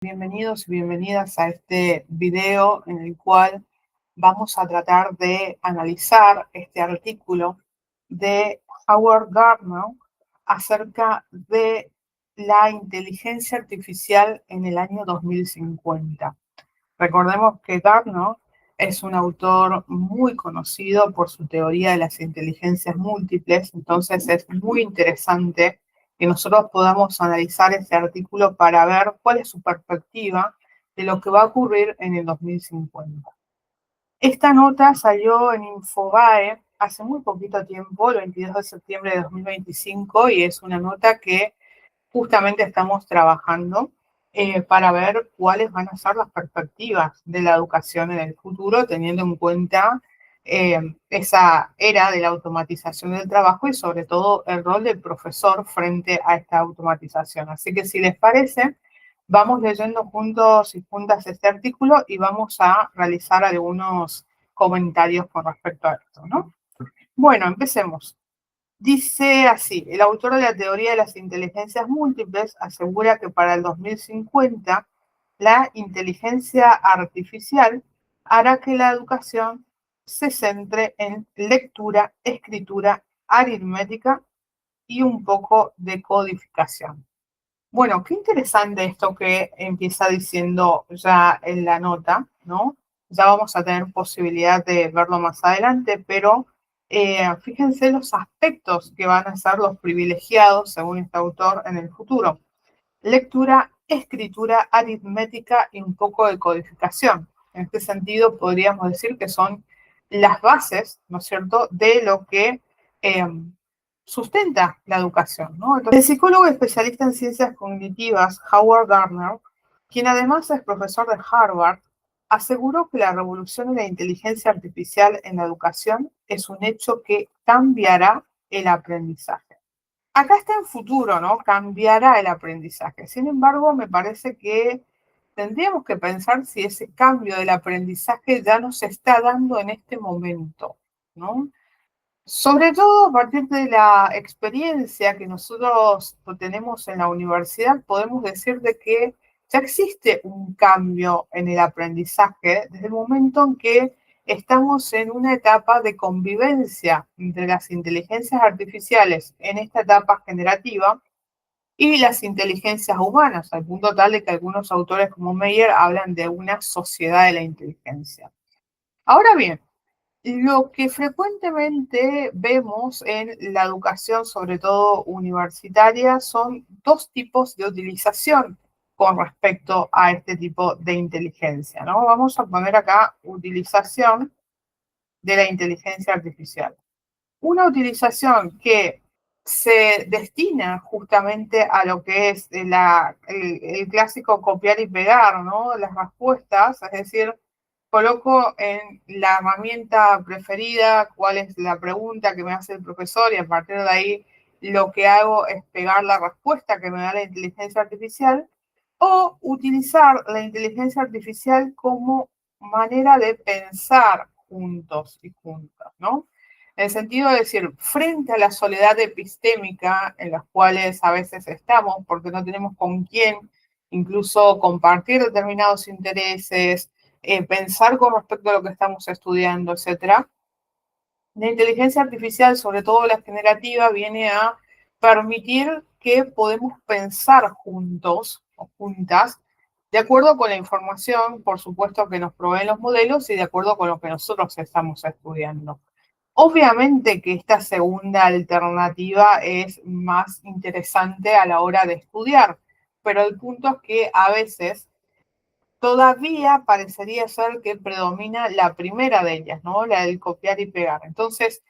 Bienvenidos y bienvenidas a este video en el cual vamos a tratar de analizar este artículo de Howard Gardner acerca de la inteligencia artificial en el año 2050. Recordemos que Gardner es un autor muy conocido por su teoría de las inteligencias múltiples, entonces es muy interesante que nosotros podamos analizar este artículo para ver cuál es su perspectiva de lo que va a ocurrir en el 2050. Esta nota salió en Infobae hace muy poquito tiempo, el 22 de septiembre de 2025, y es una nota que justamente estamos trabajando para ver cuáles van a ser las perspectivas de la educación en el futuro, teniendo en cuenta esa era de la automatización del trabajo y sobre todo el rol del profesor frente a esta automatización. Así que si les parece, vamos leyendo juntos y juntas este artículo y vamos a realizar algunos comentarios con respecto a esto, ¿no? Bueno, empecemos. Dice así, el autor de la teoría de las inteligencias múltiples asegura que para el 2050 la inteligencia artificial hará que la educación se centre en lectura, escritura, aritmética y un poco de codificación. Bueno, qué interesante esto que empieza diciendo ya en la nota, ¿no? Ya vamos a tener posibilidad de verlo más adelante, pero fíjense los aspectos que van a ser los privilegiados, según este autor, en el futuro. Lectura, escritura, aritmética y un poco de codificación. En este sentido, podríamos decir que son las bases, ¿no es cierto?, de lo que sustenta la educación, ¿no? Entonces, el psicólogo especialista en ciencias cognitivas, Howard Gardner, quien además es profesor de Harvard, aseguró que la revolución de la inteligencia artificial en la educación es un hecho que cambiará el aprendizaje. Acá está en futuro, ¿no? Cambiará el aprendizaje. Sin embargo, me parece que tendríamos que pensar si ese cambio del aprendizaje ya nos está dando en este momento, ¿no? Sobre todo a partir de la experiencia que nosotros tenemos en la universidad, podemos decir de que ya existe un cambio en el aprendizaje desde el momento en que estamos en una etapa de convivencia entre las inteligencias artificiales en esta etapa generativa y las inteligencias humanas, al punto tal de que algunos autores como Meyer hablan de una sociedad de la inteligencia. Ahora bien, lo que frecuentemente vemos en la educación, sobre todo universitaria, son dos tipos de utilización con respecto a este tipo de inteligencia, ¿no? Vamos a poner acá utilización de la inteligencia artificial. Una utilización que se destina justamente a lo que es el clásico copiar y pegar, ¿no? Las respuestas, es decir, coloco en la herramienta preferida cuál es la pregunta que me hace el profesor y a partir de ahí lo que hago es pegar la respuesta que me da la inteligencia artificial o utilizar la inteligencia artificial como manera de pensar juntos y juntas, ¿no? En el sentido de decir, frente a la soledad epistémica en las cuales a veces estamos porque no tenemos con quién incluso compartir determinados intereses, pensar con respecto a lo que estamos estudiando, etcétera. La inteligencia artificial, sobre todo la generativa, viene a permitir que podemos pensar juntos o juntas, de acuerdo con la información, por supuesto, que nos proveen los modelos y de acuerdo con lo que nosotros estamos estudiando. Obviamente que esta segunda alternativa es más interesante a la hora de estudiar, pero el punto es que a veces todavía parecería ser que predomina la primera de ellas, ¿no? La del copiar y pegar. Entonces,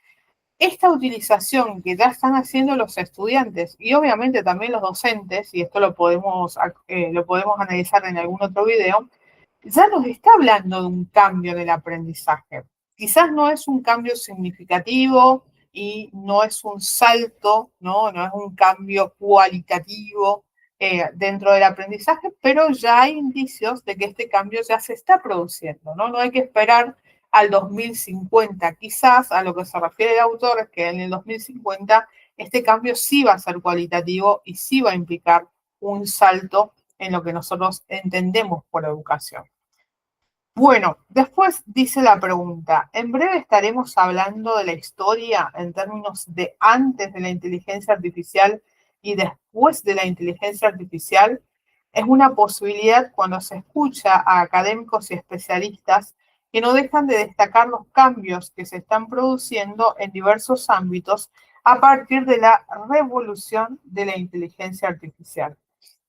esta utilización que ya están haciendo los estudiantes y obviamente también los docentes, y esto lo podemos analizar en algún otro video, ya nos está hablando de un cambio del aprendizaje. Quizás no es un cambio significativo y no es un salto, no es un cambio cualitativo dentro del aprendizaje, pero ya hay indicios de que este cambio ya se está produciendo, ¿no? No hay que esperar al 2050. Quizás a lo que se refiere el autor es que en el 2050 este cambio sí va a ser cualitativo y sí va a implicar un salto en lo que nosotros entendemos por educación. Bueno, después dice la pregunta, en breve estaremos hablando de la historia en términos de antes de la inteligencia artificial y después de la inteligencia artificial. Es una posibilidad cuando se escucha a académicos y especialistas que no dejan de destacar los cambios que se están produciendo en diversos ámbitos a partir de la revolución de la inteligencia artificial.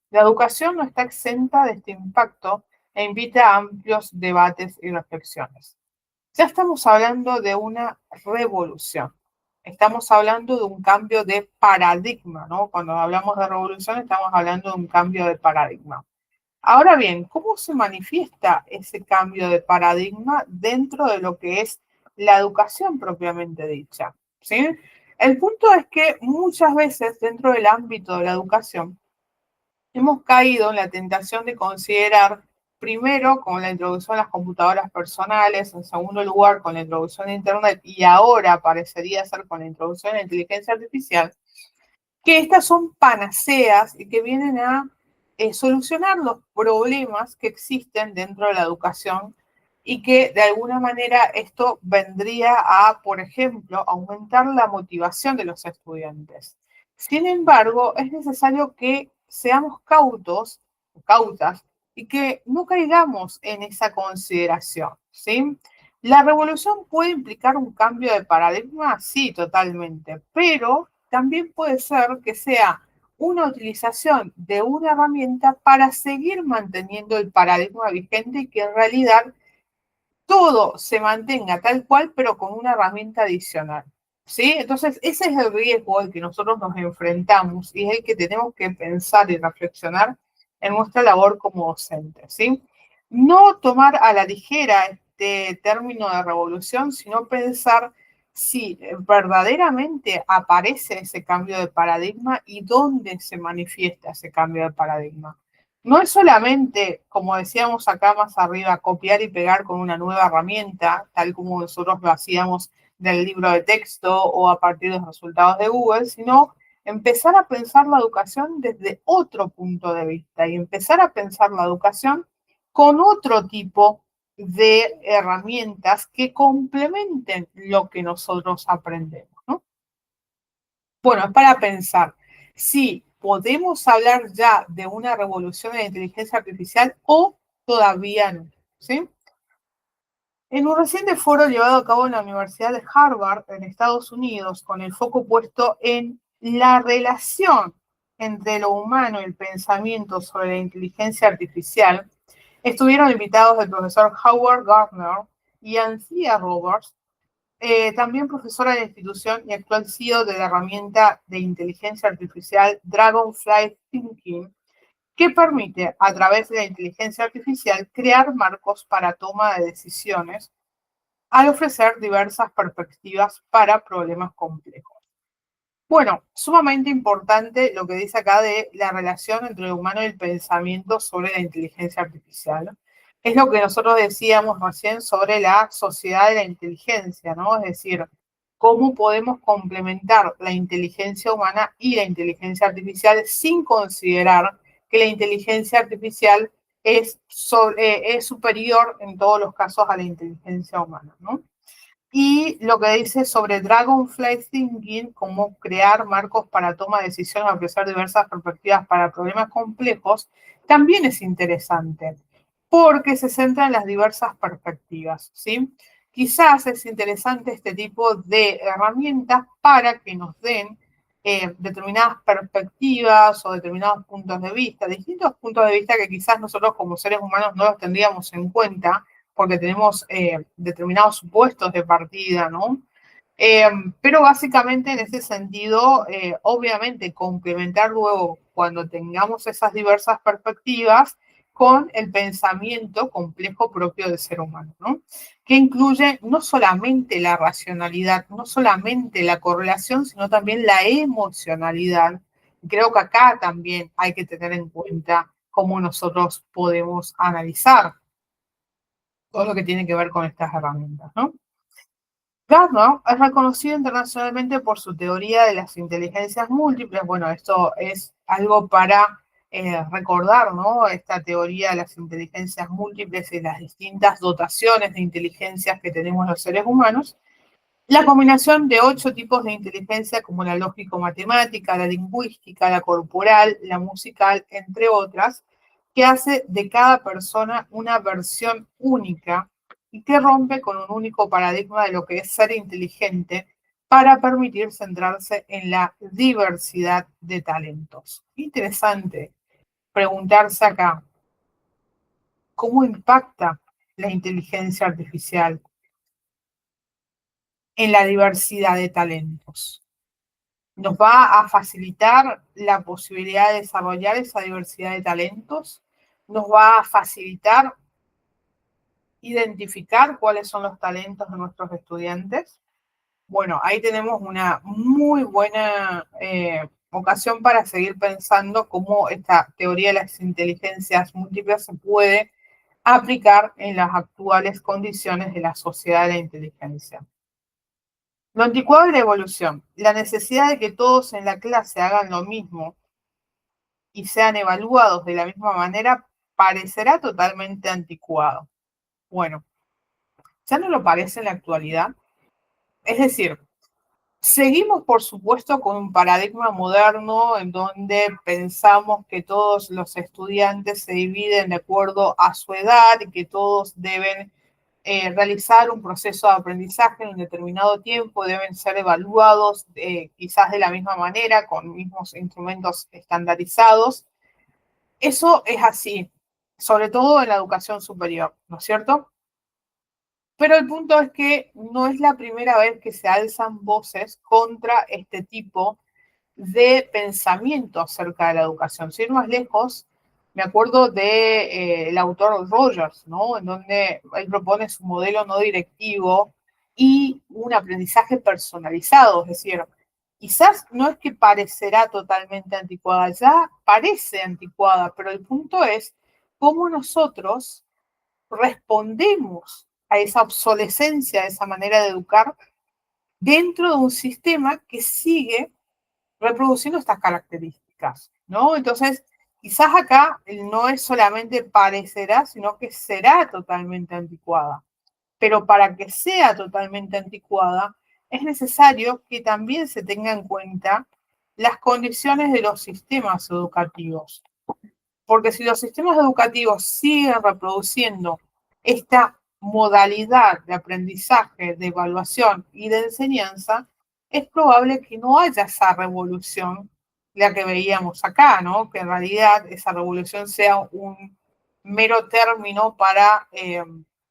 La educación no está exenta de este impacto e invita a amplios debates y reflexiones. Ya estamos hablando de una revolución. Estamos hablando de un cambio de paradigma, ¿no? Cuando hablamos de revolución estamos hablando de un cambio de paradigma. Ahora bien, ¿cómo se manifiesta ese cambio de paradigma dentro de lo que es la educación propiamente dicha? ¿Sí? El punto es que muchas veces dentro del ámbito de la educación hemos caído en la tentación de considerar primero con la introducción a las computadoras personales, en segundo lugar con la introducción de Internet y ahora parecería ser con la introducción de la inteligencia artificial, que estas son panaceas y que vienen a solucionar los problemas que existen dentro de la educación y que de alguna manera esto vendría a, por ejemplo, aumentar la motivación de los estudiantes. Sin embargo, es necesario que seamos cautos, cautas, y que no caigamos en esa consideración, ¿sí? ¿La revolución puede implicar un cambio de paradigma? Sí, totalmente, pero también puede ser que sea una utilización de una herramienta para seguir manteniendo el paradigma vigente y que en realidad todo se mantenga tal cual, pero con una herramienta adicional. ¿Sí? Entonces, ese es el riesgo al que nosotros nos enfrentamos y es el que tenemos que pensar y reflexionar en nuestra labor como docentes. ¿Sí? No tomar a la ligera este término de revolución, sino pensar si verdaderamente aparece ese cambio de paradigma y dónde se manifiesta ese cambio de paradigma. No es solamente, como decíamos acá más arriba, copiar y pegar con una nueva herramienta, tal como nosotros lo hacíamos del libro de texto o a partir de los resultados de Google, sino empezar a pensar la educación desde otro punto de vista y empezar a pensar la educación con otro tipo de herramientas que complementen lo que nosotros aprendemos, ¿no? Bueno, es para pensar si podemos hablar ya de una revolución en la inteligencia artificial o todavía no, ¿sí? En un reciente foro llevado a cabo en la Universidad de Harvard, en Estados Unidos, con el foco puesto en la relación entre lo humano y el pensamiento sobre la inteligencia artificial, estuvieron invitados el profesor Howard Gardner y Anthea Roberts, también profesora de la institución y actual CEO de la herramienta de inteligencia artificial Dragonfly Thinking, que permite, a través de la inteligencia artificial, crear marcos para toma de decisiones al ofrecer diversas perspectivas para problemas complejos. Bueno, sumamente importante lo que dice acá de la relación entre el humano y el pensamiento sobre la inteligencia artificial. Es lo que nosotros decíamos recién sobre la sociedad de la inteligencia, ¿no? Es decir, cómo podemos complementar la inteligencia humana y la inteligencia artificial sin considerar que la inteligencia artificial es superior en todos los casos a la inteligencia humana, ¿no? Y lo que dice sobre Dragonfly Thinking, cómo crear marcos para toma de decisiones, ofrecer diversas perspectivas para problemas complejos, también es interesante, porque se centra en las diversas perspectivas, ¿sí? Quizás es interesante este tipo de herramientas para que nos den determinadas perspectivas o determinados puntos de vista, distintos puntos de vista que quizás nosotros como seres humanos no los tendríamos en cuenta, porque tenemos determinados supuestos de partida, ¿no? Pero básicamente en ese sentido, obviamente complementar luego cuando tengamos esas diversas perspectivas con el pensamiento complejo propio del ser humano, ¿no? Que incluye no solamente la racionalidad, no solamente la correlación, sino también la emocionalidad. Creo que acá también hay que tener en cuenta cómo nosotros podemos analizar todo lo que tiene que ver con estas herramientas, ¿no? Gardner es reconocido internacionalmente por su teoría de las inteligencias múltiples. Bueno, esto es algo para recordar, ¿no?, esta teoría de las inteligencias múltiples y las distintas dotaciones de inteligencias que tenemos los seres humanos, la combinación de 8 tipos de inteligencia, como la lógico-matemática, la lingüística, la corporal, la musical, entre otras, que hace de cada persona una versión única y que rompe con un único paradigma de lo que es ser inteligente para permitir centrarse en la diversidad de talentos. Interesante preguntarse acá, ¿cómo impacta la inteligencia artificial en la diversidad de talentos? ¿Nos va a facilitar la posibilidad de desarrollar esa diversidad de talentos? ¿Nos va a facilitar identificar cuáles son los talentos de nuestros estudiantes? Bueno, ahí tenemos una muy buena ocasión para seguir pensando cómo esta teoría de las inteligencias múltiples se puede aplicar en las actuales condiciones de la sociedad de la inteligencia. Lo anticuado y la evolución. La necesidad de que todos en la clase hagan lo mismo y sean evaluados de la misma manera parecerá totalmente anticuado. Bueno, ya no lo parece en la actualidad. Es decir, seguimos, por supuesto, con un paradigma moderno en donde pensamos que todos los estudiantes se dividen de acuerdo a su edad y que todos deben realizar un proceso de aprendizaje en un determinado tiempo, deben ser evaluados quizás de la misma manera, con mismos instrumentos estandarizados. Eso es así, sobre todo en la educación superior, ¿no es cierto? Pero el punto es que no es la primera vez que se alzan voces contra este tipo de pensamiento acerca de la educación. Si ir más lejos, me acuerdo de el autor Rogers, ¿no?, en donde él propone su modelo no directivo y un aprendizaje personalizado, es decir, quizás no es que parecerá totalmente anticuada, ya parece anticuada, pero el punto es cómo nosotros respondemos a esa obsolescencia, a esa manera de educar dentro de un sistema que sigue reproduciendo estas características, ¿no? Entonces, quizás acá no es solamente parecerá, sino que será totalmente anticuada. Pero para que sea totalmente anticuada, es necesario que también se tenga en cuenta las condiciones de los sistemas educativos. Porque si los sistemas educativos siguen reproduciendo esta modalidad de aprendizaje, de evaluación y de enseñanza, es probable que no haya esa revolución, la que veíamos acá, ¿no? Que en realidad esa revolución sea un mero término para,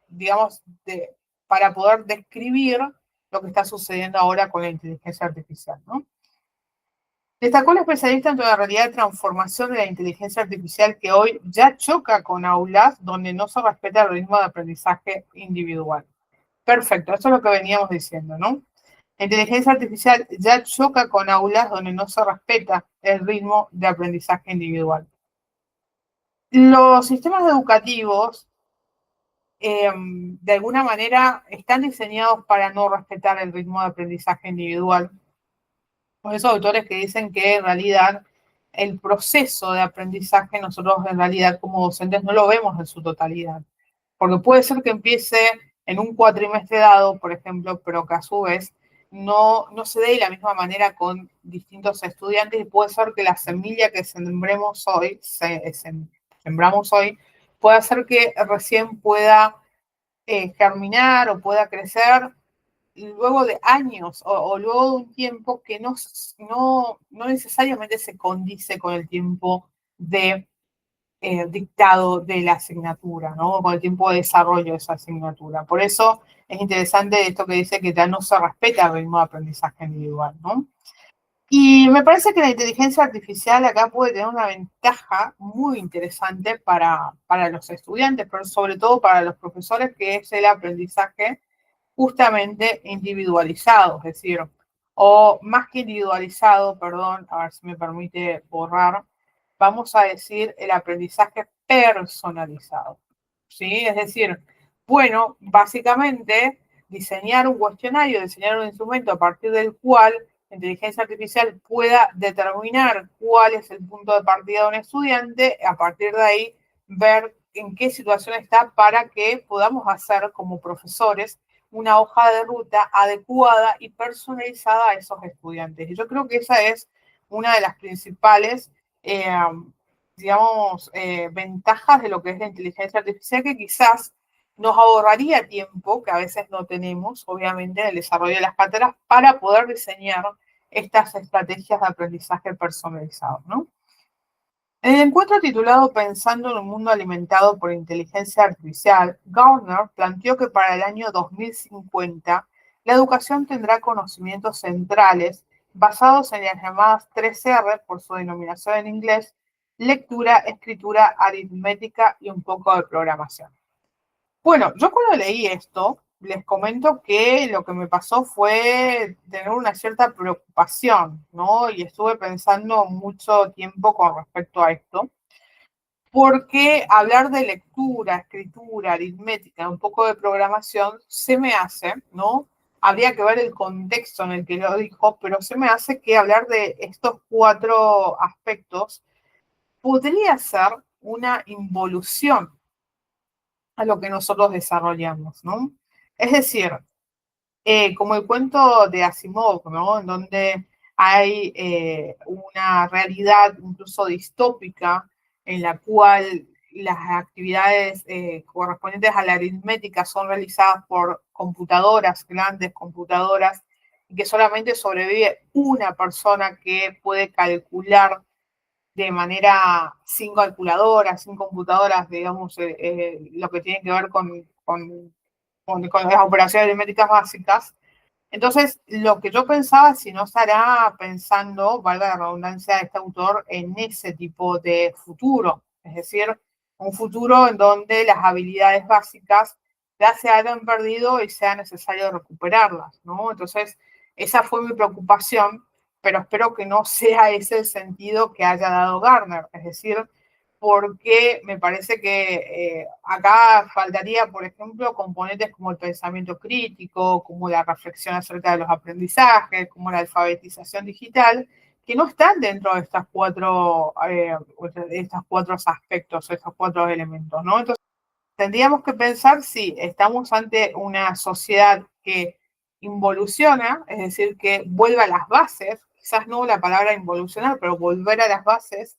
digamos, para poder describir lo que está sucediendo ahora con la inteligencia artificial, ¿no? Destacó el especialista en toda la realidad de transformación de la inteligencia artificial que hoy ya choca con aulas donde no se respeta el ritmo de aprendizaje individual. Perfecto, eso es lo que veníamos diciendo, ¿no? La inteligencia artificial ya choca con aulas donde no se respeta el ritmo de aprendizaje individual. Los sistemas educativos, de alguna manera, están diseñados para no respetar el ritmo de aprendizaje individual. Por esos autores que dicen que en realidad el proceso de aprendizaje nosotros en realidad como docentes no lo vemos en su totalidad. Porque puede ser que empiece en un cuatrimestre dado, por ejemplo, pero que a su vez no se dé de la misma manera con distintos estudiantes y puede ser que la semilla que sembramos hoy pueda ser que recién pueda germinar o pueda crecer luego de años o luego de un tiempo que no necesariamente se condice con el tiempo de dictado de la asignatura, ¿no? Con el tiempo de desarrollo de esa asignatura. Por eso es interesante esto que dice que ya no se respeta el ritmo de aprendizaje individual, ¿no? Y me parece que la inteligencia artificial acá puede tener una ventaja muy interesante para los estudiantes, pero sobre todo para los profesores, que es el aprendizaje justamente individualizado, es decir, o más que individualizado, perdón, a ver si me permite borrar, vamos a decir el aprendizaje personalizado, ¿sí? Es decir, bueno, básicamente diseñar un cuestionario, diseñar un instrumento a partir del cual inteligencia artificial pueda determinar cuál es el punto de partida de un estudiante, a partir de ahí ver en qué situación está para que podamos hacer como profesores una hoja de ruta adecuada y personalizada a esos estudiantes. Y yo creo que esa es una de las principales, eh, digamos, ventajas de lo que es la inteligencia artificial, que quizás nos ahorraría tiempo, que a veces no tenemos, obviamente, en el desarrollo de las cátedras, para poder diseñar estas estrategias de aprendizaje personalizado, ¿no? En el encuentro titulado Pensando en un mundo alimentado por inteligencia artificial, Gartner planteó que para el año 2050 la educación tendrá conocimientos centrales basados en las llamadas 3R, por su denominación en inglés: lectura, escritura, aritmética y un poco de programación. Bueno, yo cuando leí esto, les comento que lo que me pasó fue tener una cierta preocupación, ¿no? Y estuve pensando mucho tiempo con respecto a esto, porque hablar de lectura, escritura, aritmética, un poco de programación, se me hace, ¿no? Habría que ver el contexto en el que lo dijo, pero se me hace que hablar de estos cuatro aspectos podría ser una involución a lo que nosotros desarrollamos, ¿no? Es decir, como el cuento de Asimov, ¿no? En donde hay una realidad incluso distópica en la cual las actividades correspondientes a la aritmética son realizadas por computadoras, grandes computadoras, y que solamente sobrevive una persona que puede calcular de manera sin calculadoras, sin computadoras, digamos, lo que tiene que ver con las operaciones aritméticas básicas. Entonces, lo que yo pensaba, si no estará pensando, valga la redundancia de este autor, en ese tipo de futuro, es decir, un futuro en donde las habilidades básicas ya se hayan perdido y sea necesario recuperarlas, ¿no? Entonces, esa fue mi preocupación, pero espero que no sea ese el sentido que haya dado Gartner, es decir, porque me parece que acá faltaría, por ejemplo, componentes como el pensamiento crítico, como la reflexión acerca de los aprendizajes, como la alfabetización digital, que no están dentro de estos cuatro aspectos, estos cuatro elementos, ¿no? Entonces, tendríamos que pensar si estamos ante una sociedad que involuciona, es decir, que vuelve a las bases, quizás no la palabra involucionar, pero volver a las bases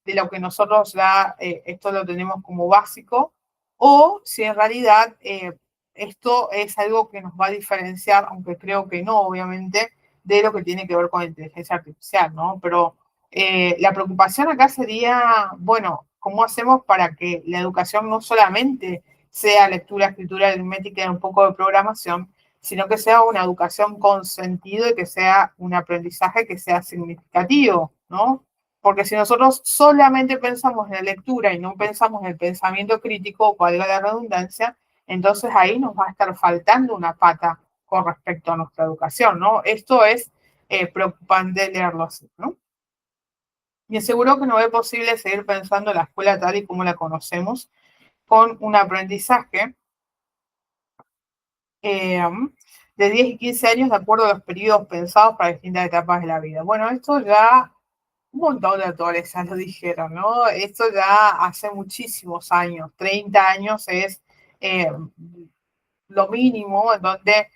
de lo que nosotros ya esto lo tenemos como básico, o si en realidad esto es algo que nos va a diferenciar, aunque creo que no, obviamente, de lo que tiene que ver con la inteligencia artificial, ¿no? Pero la preocupación acá sería, bueno, ¿cómo hacemos para que la educación no solamente sea lectura, escritura, aritmética y un poco de programación, sino que sea una educación con sentido y que sea un aprendizaje que sea significativo, ¿no? Porque si nosotros solamente pensamos en la lectura y no pensamos en el pensamiento crítico, valga la redundancia, entonces ahí nos va a estar faltando una pata con respecto a nuestra educación, ¿no? Esto es preocupante leerlo así, ¿no? Y aseguró que no es posible seguir pensando en la escuela tal y como la conocemos, con un aprendizaje de 10 y 15 años de acuerdo a los periodos pensados para distintas etapas de la vida. Bueno, esto ya un montón de autores ya lo dijeron, ¿no? Esto ya hace muchísimos años, 30 años es eh, lo mínimo, en donde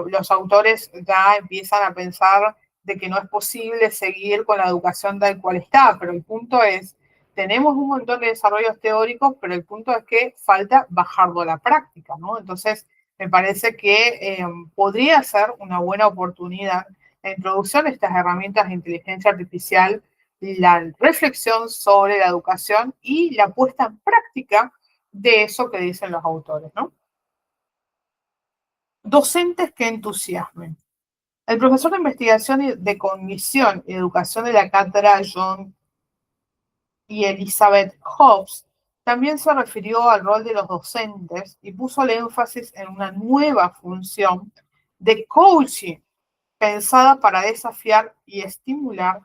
los autores ya empiezan a pensar de que no es posible seguir con la educación tal cual está, pero el punto es, tenemos un montón de desarrollos teóricos, pero el punto es que falta bajarlo a la práctica, ¿no? Entonces, me parece que podría ser una buena oportunidad la introducción de estas herramientas de inteligencia artificial, la reflexión sobre la educación y la puesta en práctica de eso que dicen los autores, ¿no? Docentes que entusiasmen. El profesor de investigación de cognición y educación de la cátedra John y Elizabeth Hobbs también se refirió al rol de los docentes y puso el énfasis en una nueva función de coaching pensada para desafiar y estimular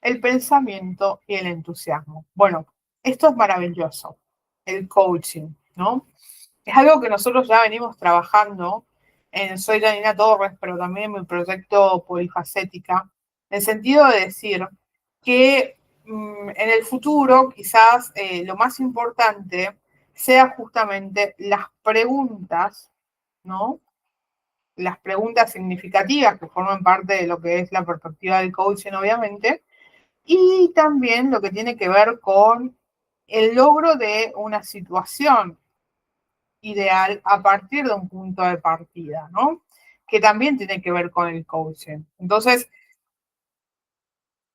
el pensamiento y el entusiasmo. Bueno, esto es maravilloso, el coaching, ¿no? Es algo que nosotros ya venimos trabajando Soy Janina Torres, pero también en mi proyecto Polifacética, en el sentido de decir que en el futuro quizás lo más importante sea justamente las preguntas, ¿no? Las preguntas significativas que forman parte de lo que es la perspectiva del coaching, obviamente, y también lo que tiene que ver con el logro de una situación ideal a partir de un punto de partida, ¿no? Que también tiene que ver con el coaching. Entonces,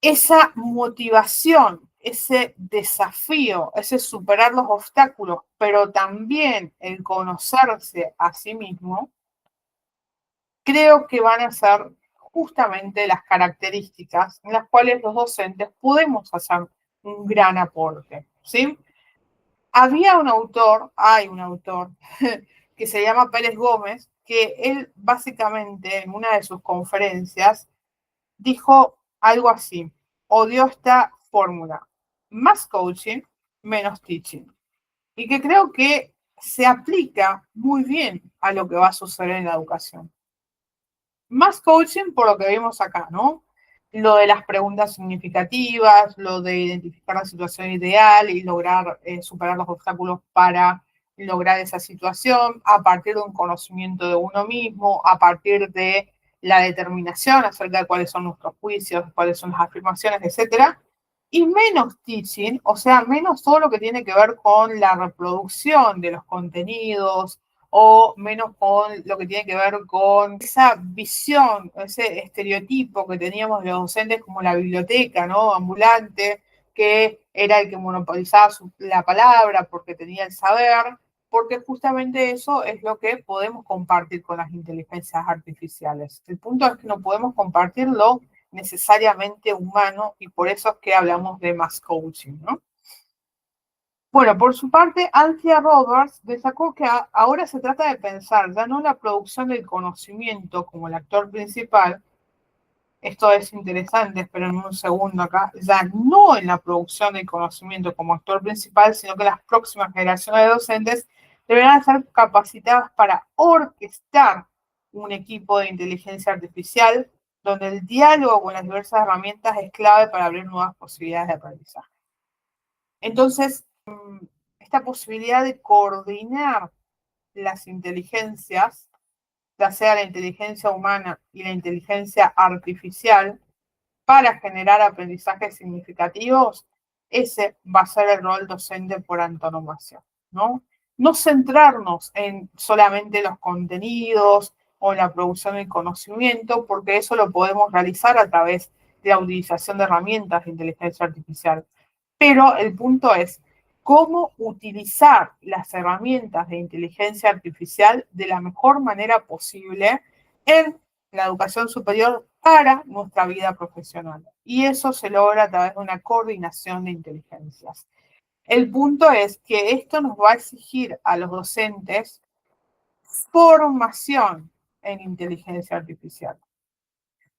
esa motivación, ese desafío, ese superar los obstáculos, pero también el conocerse a sí mismo, creo que van a ser justamente las características en las cuales los docentes podemos hacer un gran aporte, ¿sí? Hay un autor que se llama Pérez Gómez, que él básicamente en una de sus conferencias dijo algo así, odió esta fórmula, más coaching, menos teaching, y que creo que se aplica muy bien a lo que va a suceder en la educación. Más coaching por lo que vimos acá, ¿no? Lo de las preguntas significativas, lo de identificar la situación ideal y lograr superar los obstáculos para lograr esa situación a partir de un conocimiento de uno mismo, a partir de la determinación acerca de cuáles son nuestros juicios, cuáles son las afirmaciones, etcétera. Y menos teaching, o sea, menos todo lo que tiene que ver con la reproducción de los contenidos, o menos con lo que tiene que ver con esa visión, ese estereotipo que teníamos de los docentes como la biblioteca, ¿no? Ambulante, que era el que monopolizaba la palabra porque tenía el saber, porque justamente eso es lo que podemos compartir con las inteligencias artificiales. El punto es que no podemos compartirlo necesariamente humano y por eso es que hablamos de mass coaching, ¿no? Bueno, por su parte, Anthea Roberts destacó que ahora se trata de pensar ya no la producción del conocimiento como el actor principal, esto es interesante, esperen un segundo acá, ya no en la producción del conocimiento como actor principal, sino que las próximas generaciones de docentes deberán ser capacitadas para orquestar un equipo de inteligencia artificial donde el diálogo con las diversas herramientas es clave para abrir nuevas posibilidades de aprendizaje. Entonces, esta posibilidad de coordinar las inteligencias, ya sea la inteligencia humana y la inteligencia artificial, para generar aprendizajes significativos, ese va a ser el rol docente por antonomasia, ¿no? No centrarnos en solamente los contenidos o en la producción del conocimiento, porque eso lo podemos realizar a través de la utilización de herramientas de inteligencia artificial. Pero el punto es cómo utilizar las herramientas de inteligencia artificial de la mejor manera posible en la educación superior para nuestra vida profesional. Y eso se logra a través de una coordinación de inteligencias. El punto es que esto nos va a exigir a los docentes formación en inteligencia artificial.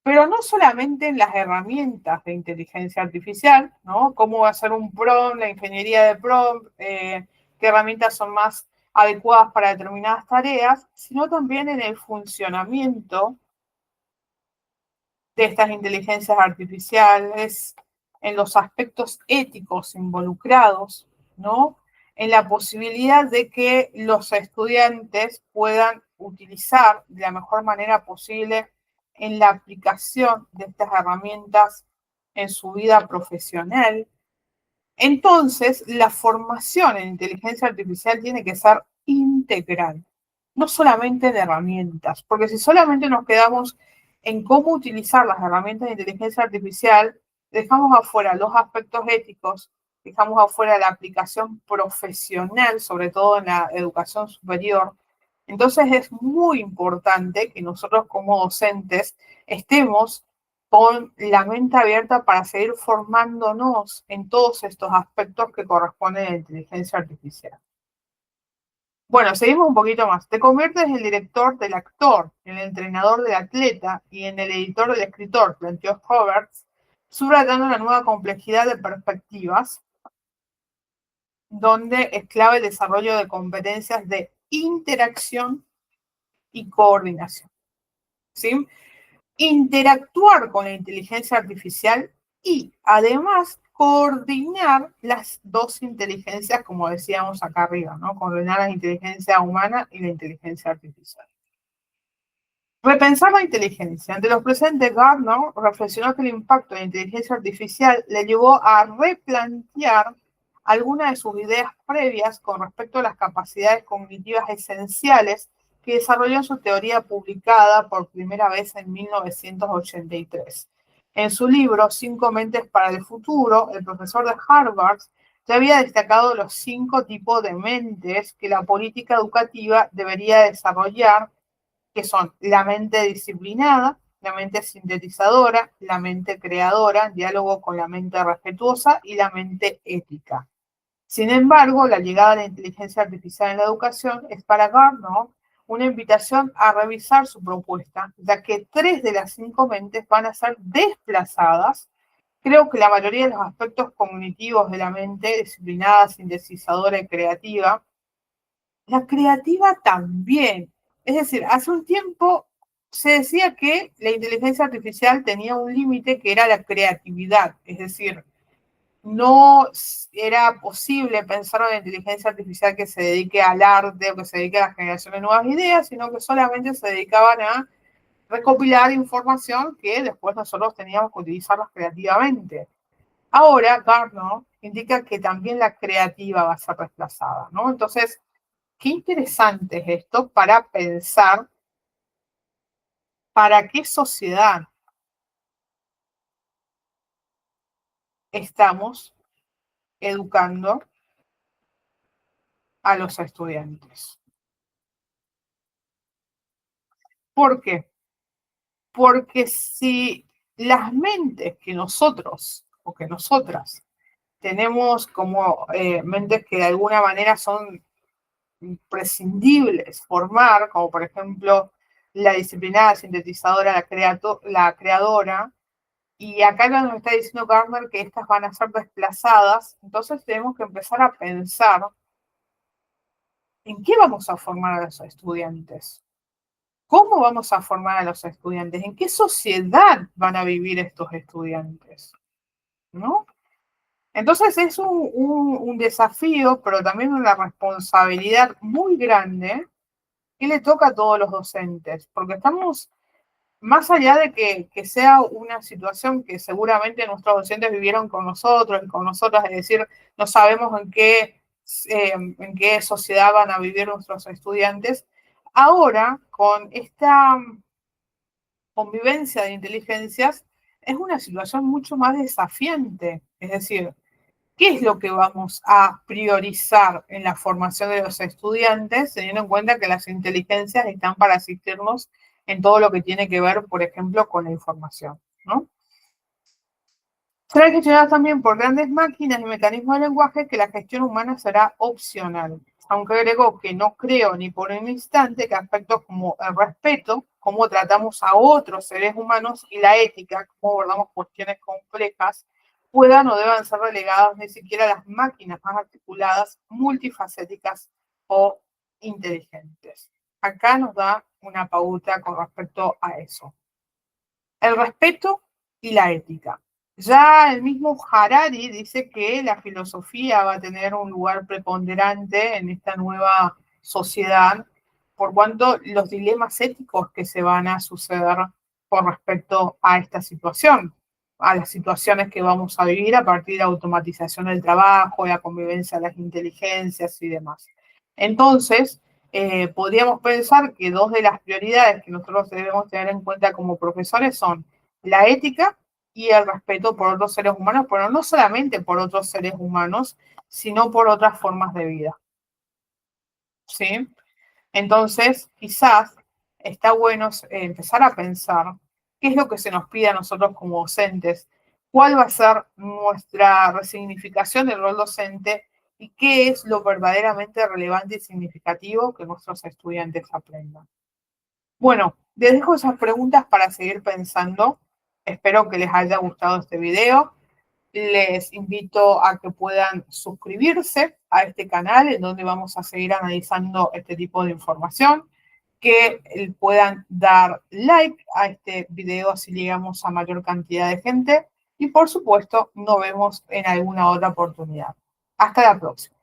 Pero no solamente en las herramientas de inteligencia artificial, ¿no? Cómo hacer un prompt, la ingeniería de prompt, qué herramientas son más adecuadas para determinadas tareas, sino también en el funcionamiento de estas inteligencias artificiales, en los aspectos éticos involucrados, ¿no? En la posibilidad de que los estudiantes puedan utilizar de la mejor manera posible en la aplicación de estas herramientas en su vida profesional. Entonces, la formación en inteligencia artificial tiene que ser integral, no solamente de herramientas, porque si solamente nos quedamos en cómo utilizar las herramientas de inteligencia artificial, dejamos afuera los aspectos éticos, dejamos afuera la aplicación profesional, sobre todo en la educación superior. Entonces es muy importante que nosotros como docentes estemos con la mente abierta para seguir formándonos en todos estos aspectos que corresponden a la inteligencia artificial. Bueno, seguimos un poquito más. Te conviertes en el director del actor, en el entrenador del atleta y en el editor del escritor, planteó Roberts, subrayando la nueva complejidad de perspectivas, donde es clave el desarrollo de competencias de interacción y coordinación. ¿Sí? Interactuar con la inteligencia artificial y además coordinar las dos inteligencias, como decíamos acá arriba, ¿no? Coordinar la inteligencia humana y la inteligencia artificial. Repensar la inteligencia. Ante los presentes, Gardner reflexionó que el impacto de la inteligencia artificial le llevó a replantear algunas de sus ideas previas con respecto a las capacidades cognitivas esenciales que desarrolló en su teoría publicada por primera vez en 1983. En su libro Cinco mentes para el futuro, el profesor de Harvard ya había destacado los 5 tipos de mentes que la política educativa debería desarrollar, que son la mente disciplinada, la mente sintetizadora, la mente creadora, diálogo con la mente respetuosa y la mente ética. Sin embargo, la llegada de la inteligencia artificial en la educación es para Gardner una invitación a revisar su propuesta, ya que 3 de las 5 mentes van a ser desplazadas. Creo que la mayoría de los aspectos cognitivos de la mente, disciplinada, sintetizadora y creativa, la creativa también. Es decir, hace un tiempo se decía que la inteligencia artificial tenía un límite que era la creatividad. Es decir, no era posible pensar en la inteligencia artificial que se dedique al arte o que se dedique a la generación de nuevas ideas, sino que solamente se dedicaban a recopilar información que después nosotros teníamos que utilizarlos creativamente. Ahora, Gardner indica que también la creativa va a ser desplazada, ¿no? Entonces, qué interesante es esto para pensar para qué sociedad estamos educando a los estudiantes. ¿Por qué? Porque si las mentes que nosotros o que nosotras tenemos como mentes que de alguna manera son imprescindibles formar, como por ejemplo la disciplinada, sintetizadora, la creadora, y acá nos está diciendo Gardner que estas van a ser desplazadas, entonces tenemos que empezar a pensar en qué vamos a formar a los estudiantes. ¿Cómo vamos a formar a los estudiantes? ¿En qué sociedad van a vivir estos estudiantes? ¿No? Entonces es un desafío, pero también una responsabilidad muy grande que le toca a todos los docentes, porque estamos, más allá de que sea una situación que seguramente nuestros docentes vivieron con nosotros y con nosotras, es decir, no sabemos en qué sociedad van a vivir nuestros estudiantes, ahora con esta convivencia de inteligencias es una situación mucho más desafiante. Es decir, ¿qué es lo que vamos a priorizar en la formación de los estudiantes, teniendo en cuenta que las inteligencias están para asistirnos en todo lo que tiene que ver, por ejemplo, con la información, ¿no? Será gestionada también por grandes máquinas y mecanismos de lenguaje que la gestión humana será opcional. Aunque agregó que no creo ni por un instante que aspectos como el respeto, cómo tratamos a otros seres humanos y la ética, cómo abordamos cuestiones complejas, puedan o deban ser relegadas ni siquiera a las máquinas más articuladas, multifacéticas o inteligentes. Acá nos da una pauta con respecto a eso. El respeto y la ética. Ya el mismo Harari dice que la filosofía va a tener un lugar preponderante en esta nueva sociedad, por cuanto los dilemas éticos que se van a suceder con respecto a esta situación, a las situaciones que vamos a vivir a partir de la automatización del trabajo, la convivencia de las inteligencias y demás. Entonces, podríamos pensar que 2 de las prioridades que nosotros debemos tener en cuenta como profesores son la ética y el respeto por otros seres humanos, pero no solamente por otros seres humanos, sino por otras formas de vida. ¿Sí? Entonces, quizás está bueno empezar a pensar qué es lo que se nos pide a nosotros como docentes, cuál va a ser nuestra resignificación del rol docente y qué es lo verdaderamente relevante y significativo que nuestros estudiantes aprendan. Bueno, les dejo esas preguntas para seguir pensando. Espero que les haya gustado este video. Les invito a que puedan suscribirse a este canal en donde vamos a seguir analizando este tipo de información, que puedan dar like a este video así llegamos a mayor cantidad de gente y por supuesto nos vemos en alguna otra oportunidad. Hasta la próxima.